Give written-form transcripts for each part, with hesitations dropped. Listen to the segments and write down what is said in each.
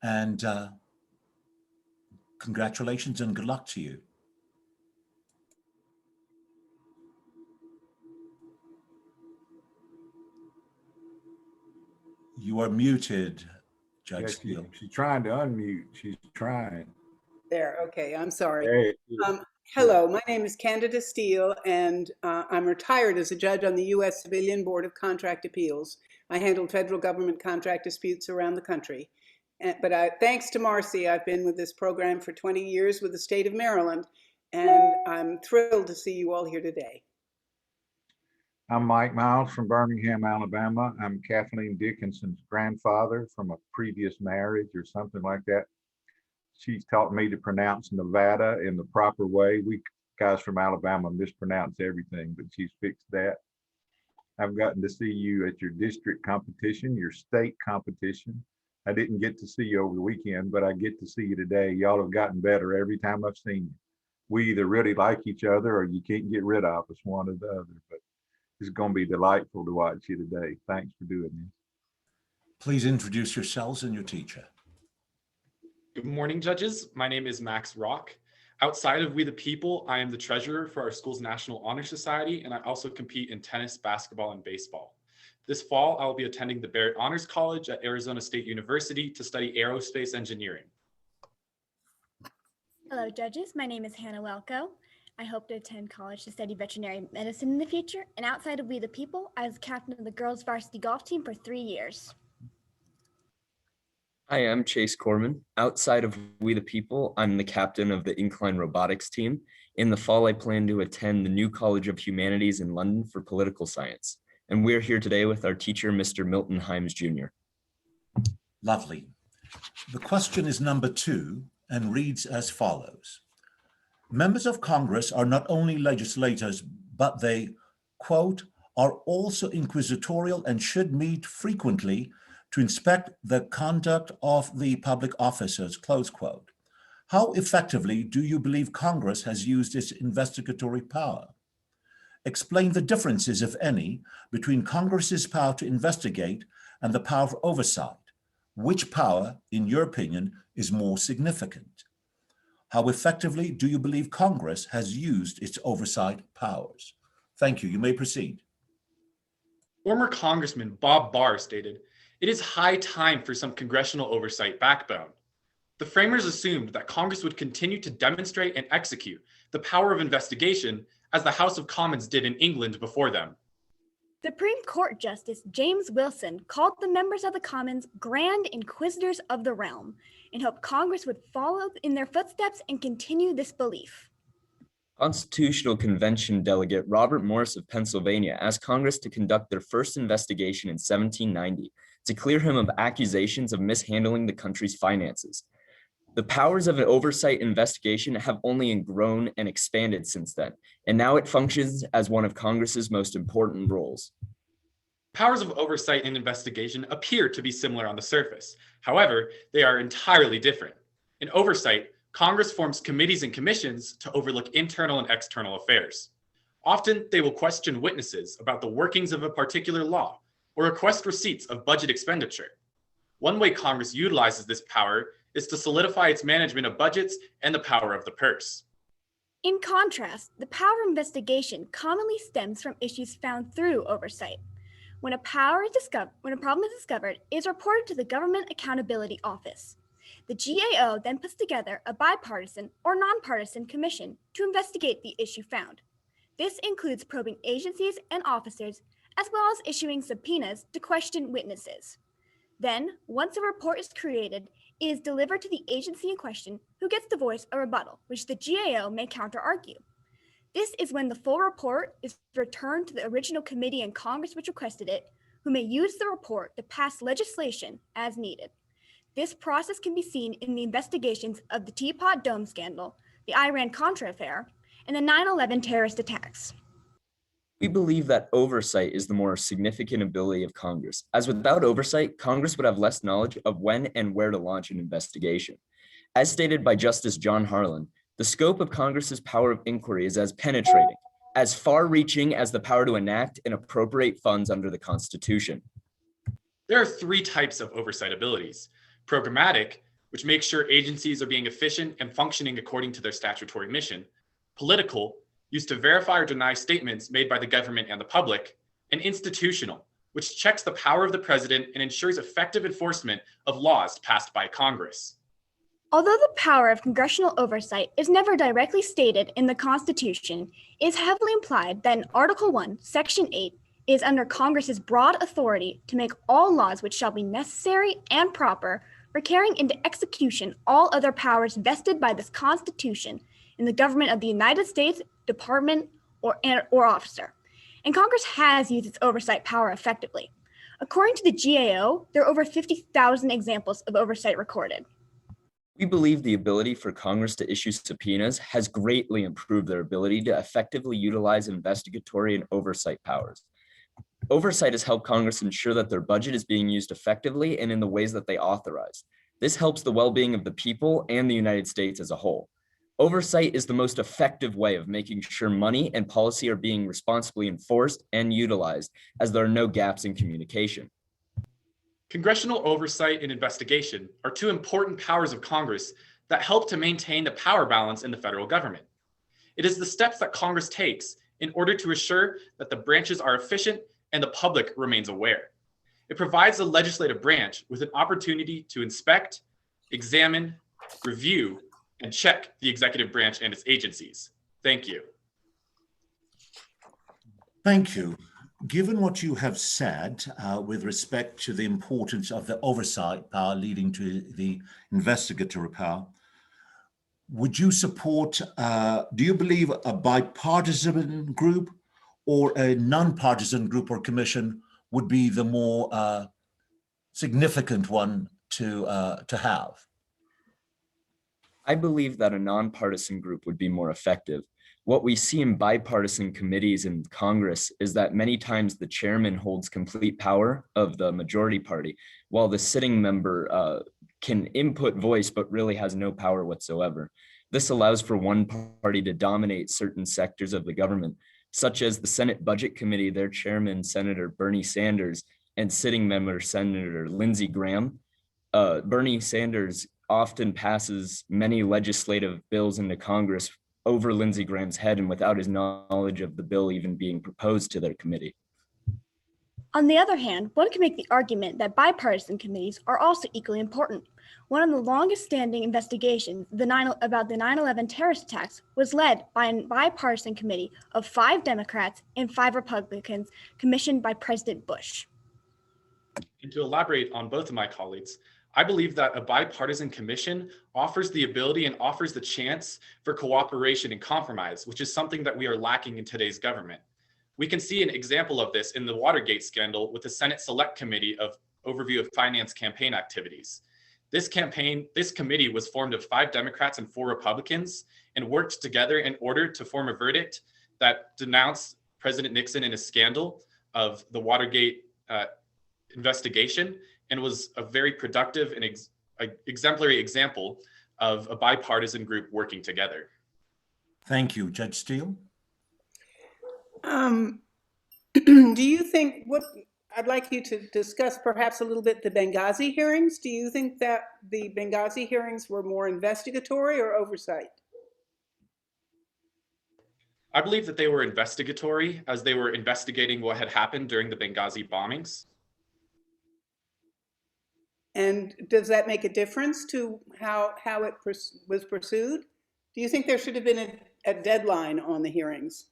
And congratulations and good luck to you. You are muted, Judge Steele. She's trying to unmute. She's trying. There, okay, I'm sorry. Hey. Hello, my name is Candida Steele, and I'm retired as a judge on the U.S. Civilian Board of Contract Appeals. I handle federal government contract disputes around the country. But thanks to Marcy, I've been with this program for 20 years with the state of Maryland, and I'm thrilled to see you all here today. I'm Mike Miles from Birmingham, Alabama. I'm Kathleen Dickinson's grandfather from a previous marriage or something like that. She's taught me to pronounce Nevada in the proper way. We guys from Alabama mispronounce everything, but she's fixed that. I've gotten to see you at your district competition, your state competition. I didn't get to see you over the weekend, but I get to see you today. Y'all have gotten better every time I've seen you. We either really like each other or you can't get rid of us, one or the other. But it's going to be delightful to watch you today. Thanks for doing this. Please introduce yourselves and your teacher. Good morning, judges. My name is Max Rock. Outside of We the People, I am the treasurer for our school's National Honor Society, and I also compete in tennis, basketball, and baseball. This fall, I will be attending the Barrett Honors College at Arizona State University to study aerospace engineering. Hello, judges. My name is Hannah Welko. I hope to attend college to study veterinary medicine in the future. And outside of We the People, I was captain of the girls' varsity golf team for 3 years. Hi, I'm Chase Corman. Outside of We the People, I'm the captain of the Incline robotics team. In the fall, I plan to attend the New College of Humanities in London for political science. And we're here today with our teacher, Mr. Milton Himes Jr. Lovely. The question is number 2 and reads as follows. Members of Congress are not only legislators, but they, quote, are also inquisitorial and should meet frequently to inspect the conduct of the public officers, close quote. How effectively do you believe Congress has used its investigatory power? Explain the differences, if any, between Congress's power to investigate and the power of oversight. Which power, in your opinion, is more significant? How effectively do you believe Congress has used its oversight powers? Thank you. You may proceed. Former Congressman Bob Barr stated, "It is high time for some congressional oversight backbone." The framers assumed that Congress would continue to demonstrate and execute the power of investigation as the House of Commons did in England before them. Supreme Court Justice James Wilson called the members of the Commons Grand Inquisitors of the Realm and hoped Congress would follow in their footsteps and continue this belief. Constitutional Convention delegate Robert Morris of Pennsylvania asked Congress to conduct their first investigation in 1790 to clear him of accusations of mishandling the country's finances. The powers of an oversight investigation have only grown and expanded since then, and now it functions as one of Congress's most important roles. Powers of oversight and investigation appear to be similar on the surface. However, they are entirely different. In oversight, Congress forms committees and commissions to overlook internal and external affairs. Often, they will question witnesses about the workings of a particular law or request receipts of budget expenditure. One way Congress utilizes this power is to solidify its management of budgets and the power of the purse. In contrast, the power of investigation commonly stems from issues found through oversight. When a problem is discovered, it is reported to the Government Accountability Office. The GAO then puts together a bipartisan or nonpartisan commission to investigate the issue found. This includes probing agencies and officers, as well as issuing subpoenas to question witnesses. Then, once a report is created, it is delivered to the agency in question, who gets to voice a rebuttal, which the GAO may counter-argue. This is when the full report is returned to the original committee in Congress which requested it, who may use the report to pass legislation as needed. This process can be seen in the investigations of the Teapot Dome scandal, the Iran-Contra affair, and the 9/11 terrorist attacks. We believe that oversight is the more significant ability of Congress, as without oversight, Congress would have less knowledge of when and where to launch an investigation. As stated by Justice John Harlan, the scope of Congress's power of inquiry is as penetrating, as far-reaching as the power to enact and appropriate funds under the Constitution. There are 3 types of oversight abilities: programmatic, which makes sure agencies are being efficient and functioning according to their statutory mission. Political, used to verify or deny statements made by the government and the public. And institutional, which checks the power of the president and ensures effective enforcement of laws passed by Congress. Although the power of congressional oversight is never directly stated in the Constitution, it is heavily implied that in Article 1, Section 8 is under Congress's broad authority to make all laws which shall be necessary and proper for carrying into execution all other powers vested by this Constitution in the government of the United States, department, or officer. And Congress has used its oversight power effectively. According to the GAO, there are over 50,000 examples of oversight recorded. We believe the ability for Congress to issue subpoenas has greatly improved their ability to effectively utilize investigatory and oversight powers. Oversight has helped Congress ensure that their budget is being used effectively and in the ways that they authorize. This helps the well-being of the people and the United States as a whole. Oversight is the most effective way of making sure money and policy are being responsibly enforced and utilized, as there are no gaps in communication. Congressional oversight and investigation are two important powers of Congress that help to maintain the power balance in the federal government. It is the steps that Congress takes in order to assure that the branches are efficient and the public remains aware. It provides the legislative branch with an opportunity to inspect, examine, review, and check the executive branch and its agencies. Thank you. Thank you. Given what you have said with respect to the importance of the oversight power leading to the investigatory power, would you support, do you believe a bipartisan group or a non-partisan group or commission would be the more significant one to have? I believe that a nonpartisan group would be more effective. What we see in bipartisan committees in Congress is that many times the chairman holds complete power of the majority party, while the sitting member can input voice but really has no power whatsoever. This allows for one party to dominate certain sectors of the government, such as the Senate Budget Committee, their chairman, Senator Bernie Sanders, and sitting member, Senator Lindsey Graham. Bernie Sanders often passes many legislative bills into Congress over Lindsey Graham's head and without his knowledge of the bill even being proposed to their committee. On the other hand, one can make the argument that bipartisan committees are also equally important. One of the longest standing investigations about the 9/11 terrorist attacks was led by a bipartisan committee of 5 Democrats and 5 Republicans commissioned by President Bush. And to elaborate on both of my colleagues, I believe that a bipartisan commission offers the ability and offers the chance for cooperation and compromise, which is something that we are lacking in today's government. We can see an example of this in the Watergate scandal with the Senate Select Committee of Overview of Finance Campaign Activities. This committee was formed of 5 Democrats and 4 Republicans and worked together in order to form a verdict that denounced President Nixon in a scandal of the Watergate investigation, and was a very productive and exemplary example of a bipartisan group working together. Thank you. Judge Steele? Do you think, I'd like you to discuss perhaps a little bit the Benghazi hearings. Do you think that the Benghazi hearings were more investigatory or oversight? I believe that they were investigatory, as they were investigating what had happened during the Benghazi bombings. And does that make a difference to how it was pursued? Do you think there should have been a deadline on the hearings?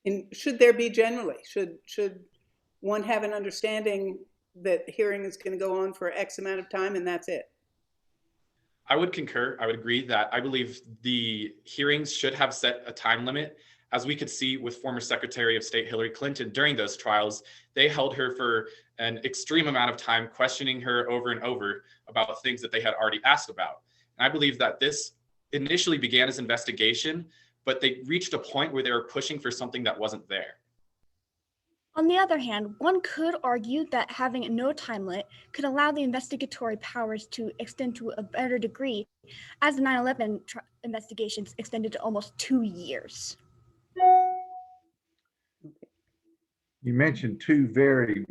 And should there be generally? Should one have an understanding that hearing is going to go on for X amount of time and that's it? I would concur. I would agree that I believe the hearings should have set a time limit. As we could see with former Secretary of State Hillary Clinton during those trials, they held her for an extreme amount of time, questioning her over and over about things that they had already asked about. And I believe that this initially began as investigation, but they reached a point where they were pushing for something that wasn't there. On the other hand, one could argue that having no time limit could allow the investigatory powers to extend to a better degree, as the 9/11 investigations extended to almost 2 years. You mentioned 2 very,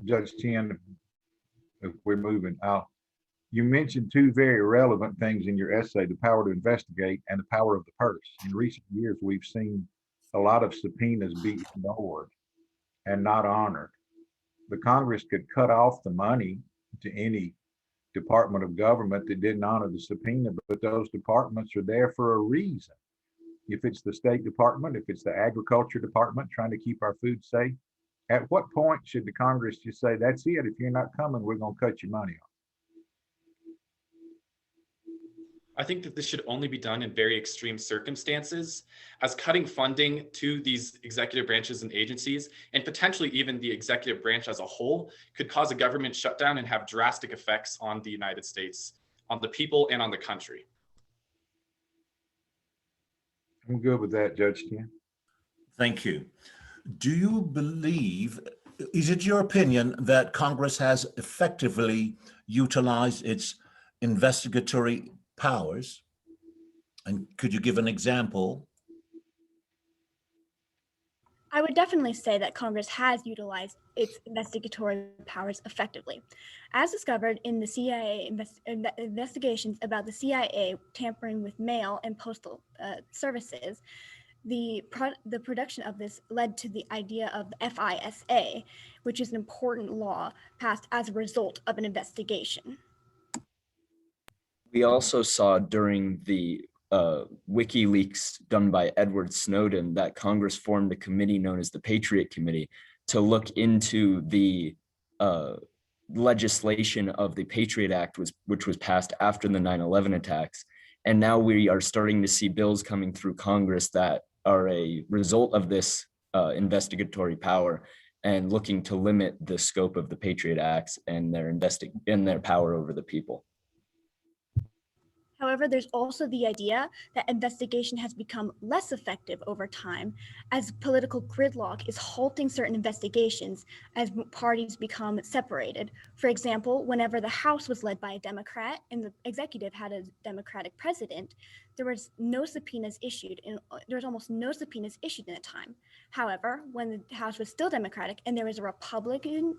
Judge Chin, if we're moving, You mentioned two very relevant things in your essay, the power to investigate and the power of the purse. In recent years, we've seen a lot of subpoenas be ignored and not honored. The Congress could cut off the money to any department of government that didn't honor the subpoena, but those departments are there for a reason. If it's the State Department, if it's the Agriculture Department trying to keep our food safe, at what point should the Congress just say, that's it, if you're not coming, we're going to cut your money off? I think that this should only be done in very extreme circumstances, as cutting funding to these executive branches and agencies, and potentially even the executive branch as a whole, could cause a government shutdown and have drastic effects on the United States, on the people, and on the country. I'm good with that, Judge Tim. Thank you. Do you believe, is it your opinion that Congress has effectively utilized its investigatory powers? And could you give an example? I would definitely say that Congress has utilized its investigatory powers effectively. As discovered in the CIA investigations about the CIA tampering with mail and postal services, the production of this led to the idea of the FISA, which is an important law passed as a result of an investigation. We also saw during the WikiLeaks done by Edward Snowden that Congress formed a committee known as the Patriot Committee to look into the legislation of the Patriot Act, which was passed after the 9/11 attacks. And now we are starting to see bills coming through Congress that are a result of this investigatory power and looking to limit the scope of the Patriot Acts and their power over the people. However, there's also the idea that investigation has become less effective over time as political gridlock is halting certain investigations as parties become separated. For example, whenever the House was led by a Democrat and the executive had a Democratic president, there was no subpoenas issued, and there was almost no subpoenas issued in a time. However, when the House was still Democratic and there was a Republican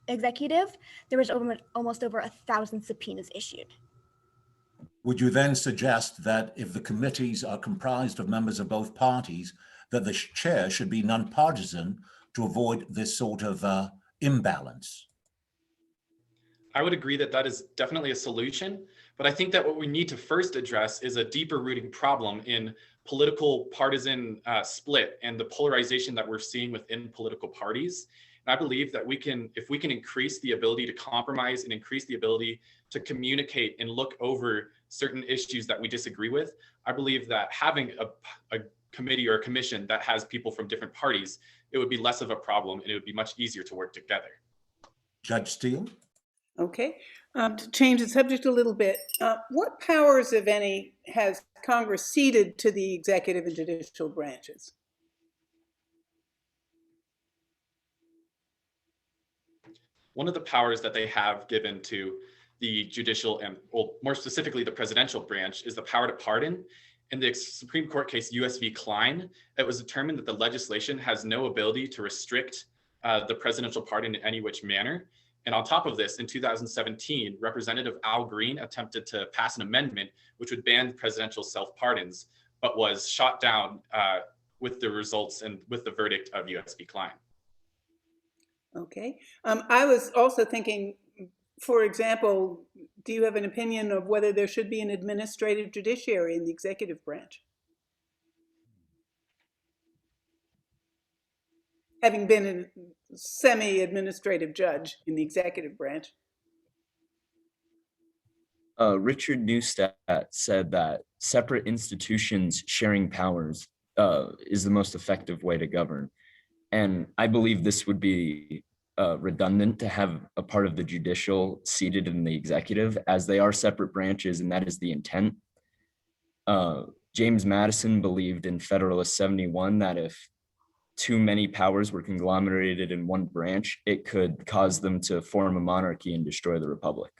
executive, there was almost over 1,000 subpoenas issued. Would you then suggest that if the committees are comprised of members of both parties, that the chair should be nonpartisan to avoid this sort of imbalance? I would agree that that is definitely a solution, but I think that what we need to first address is a deeper rooting problem in political partisan split and the polarization that we're seeing within political parties. And I believe that if we can increase the ability to compromise and increase the ability to communicate and look over certain issues that we disagree with, I believe that having a committee or a commission that has people from different parties, it would be less of a problem and it would be much easier to work together. Judge Steele? Okay, to change the subject a little bit, what powers, if any, has Congress ceded to the executive and judicial branches? One of the powers that they have given to the judicial and, well, more specifically the presidential branch, is the power to pardon. In the Supreme Court case US v. Klein, it was determined that the legislation has no ability to restrict the presidential pardon in any which manner. And on top of this, in 2017, Representative Al Green attempted to pass an amendment which would ban presidential self-pardons, but was shot down with the results and with the verdict of US v. Klein. Okay, I was also thinking, for example, do you have an opinion of whether there should be an administrative judiciary in the executive branch? Having been a semi-administrative judge in the executive branch. Richard Neustadt said that separate institutions sharing powers is the most effective way to govern. And I believe this would be redundant to have a part of the judicial seated in the executive, as they are separate branches, and that is the intent. James Madison believed in Federalist 71 that if too many powers were conglomerated in one branch, it could cause them to form a monarchy and destroy the republic.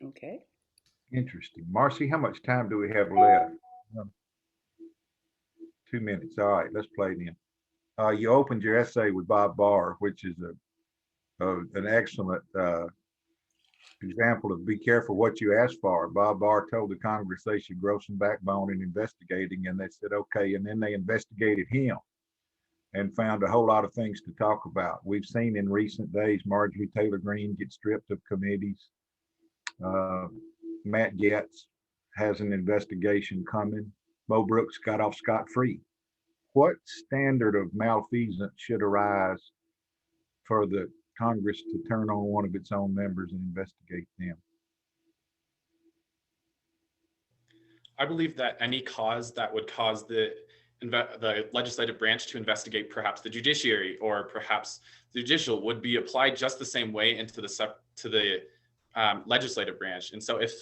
Okay. Interesting. Marcy, how much time do we have left? 2 minutes. All right, let's play then. You opened your essay with Bob Barr, which is an excellent example of be careful what you ask for. Bob Barr told the Congress they should grow some backbone in investigating, and they said, okay. And then they investigated him and found a whole lot of things to talk about. We've seen in recent days, Marjorie Taylor Greene get stripped of committees. Matt Gaetz has an investigation coming. Mo Brooks got off scot-free. What standard of malfeasance should arise for the Congress to turn on one of its own members and investigate them? I believe that any cause that would cause the legislative branch to investigate perhaps the judiciary or perhaps the judicial would be applied just the same way into the legislative branch. And so if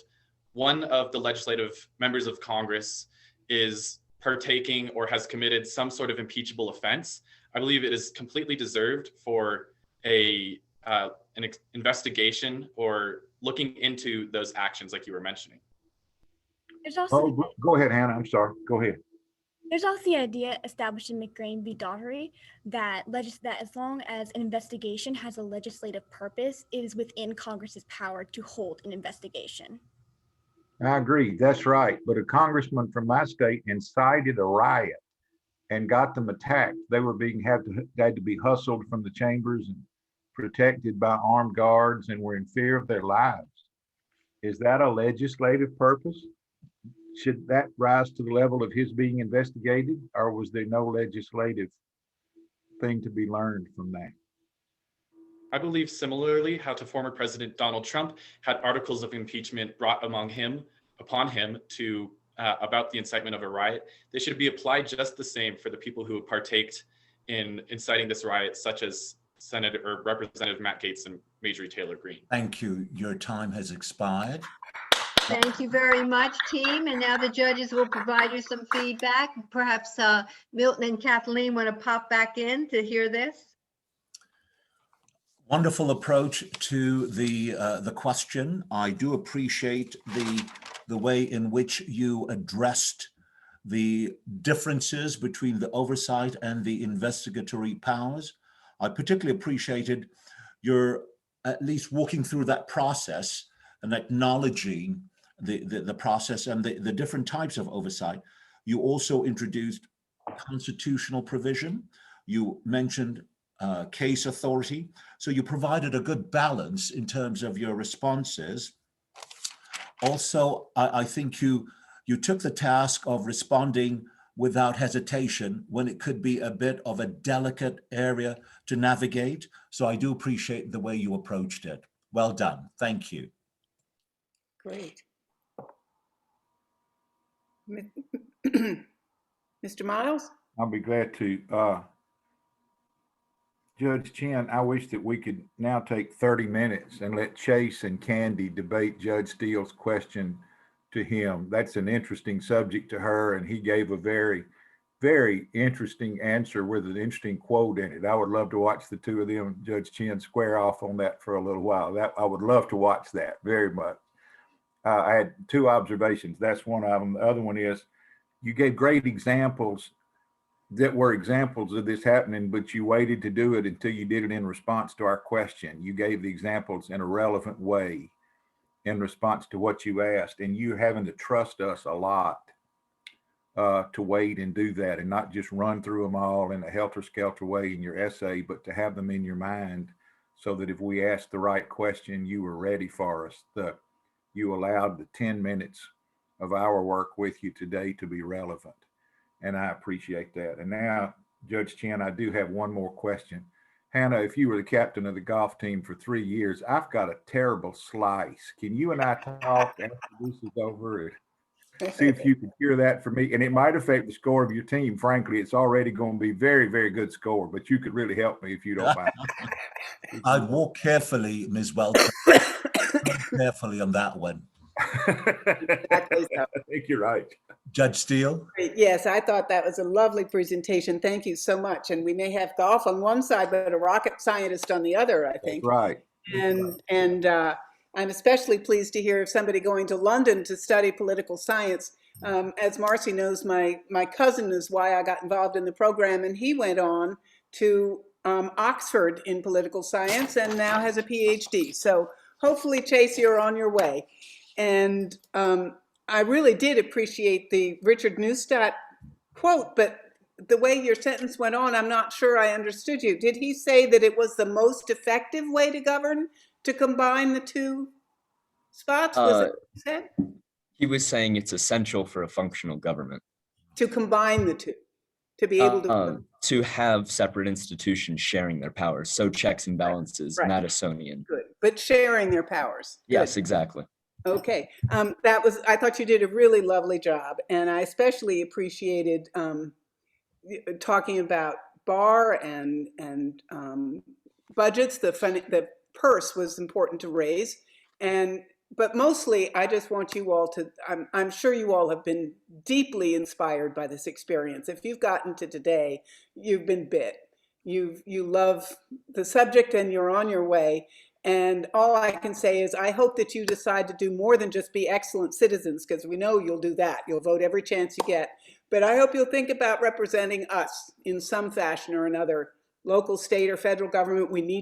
one of the legislative members of Congress is partaking or has committed some sort of impeachable offense, I believe it is completely deserved for an investigation or looking into those actions like you were mentioning. There's also Go ahead, Hannah. I'm sorry. Go ahead. There's also the idea established in McGrain v. Daugherty that as long as an investigation has a legislative purpose, it is within Congress's power to hold an investigation. I agree. That's right. But a congressman from my state incited a riot and got them attacked. They were had to be hustled from the chambers and protected by armed guards and were in fear of their lives. Is that a legislative purpose? Should that rise to the level of his being investigated, or was there no legislative thing to be learned from that? I believe similarly how to former President Donald Trump had articles of impeachment brought upon him to about the incitement of a riot. They should be applied just the same for the people who partaked in inciting this riot, such as Senator or Representative Matt Gaetz and Marjorie Taylor Greene. Thank you. Your time has expired. Thank you very much, team. And now the judges will provide you some feedback. Perhaps Milton and Kathleen want to pop back in to hear this. Wonderful approach to the question. I do appreciate the way in which you addressed the differences between the oversight and the investigatory powers. I particularly appreciated your at least walking through that process and acknowledging the process and the different types of oversight. You also introduced constitutional provision. You mentioned case authority. So you provided a good balance in terms of your responses. Also, I think you took the task of responding without hesitation when it could be a bit of a delicate area to navigate. So I do appreciate the way you approached it. Well done. Thank you. Great. Mr. Miles? I'll be glad to. Judge Chin, I wish that we could now take 30 minutes and let Chase and Candy debate Judge Steele's question to him. That's an interesting subject to her, and he gave a very, very interesting answer with an interesting quote in it. I would love to watch the two of them, Judge Chin, square off on that for a little while. I would love to watch that very much. I had two observations. That's one of them. The other one is you gave great examples that were examples of this happening, but you waited to do it until you did it in response to our question. You gave the examples in a relevant way in response to what you asked, and you having to trust us a lot to wait and do that and not just run through them all in a helter-skelter way in your essay, but to have them in your mind so that if we asked the right question, you were ready for us. You allowed the 10 minutes of our work with you today to be relevant. And I appreciate that. And now, Judge Chin, I do have one more question. Hannah, if you were the captain of the golf team for 3 years, I've got a terrible slice. Can you and I talk after this is over? See if you can cure that for me. And it might affect the score of your team. Frankly, it's already going to be very, very good score, but you could really help me if you don't mind. I'd walk carefully, Ms. Welch. Carefully on that one. Exactly so. I think you're right. Judge Steele? Great. Yes, I thought that was a lovely presentation. Thank you so much. And we may have golf on one side, but a rocket scientist on the other, I think. That's right. And I'm especially pleased to hear of somebody going to London to study political science. As Marcy knows, my cousin is why I got involved in the program, and he went on to Oxford in political science and now has a PhD. So hopefully, Chase, you're on your way. And I really did appreciate the Richard Neustadt quote, but the way your sentence went on, I'm not sure I understood you. Did he say that it was the most effective way to govern, to combine the two spots? Was it what he said? He was saying it's essential for a functional government. To combine the two, to be able to have separate institutions sharing their powers. So checks and balances, Right. Madisonian. Good, but sharing their powers. Good. Yes, exactly. Okay, I thought you did a really lovely job, and I especially appreciated talking about bar and budgets. The purse was important to raise, but mostly I just want you all to. I'm sure you all have been deeply inspired by this experience. If you've gotten to today, you've been bit. You love the subject and you're on your way. And all I can say is I hope that you decide to do more than just be excellent citizens, because we know you'll do that. You'll vote every chance you get. But I hope you'll think about representing us in some fashion or another, local, state, or federal government. We need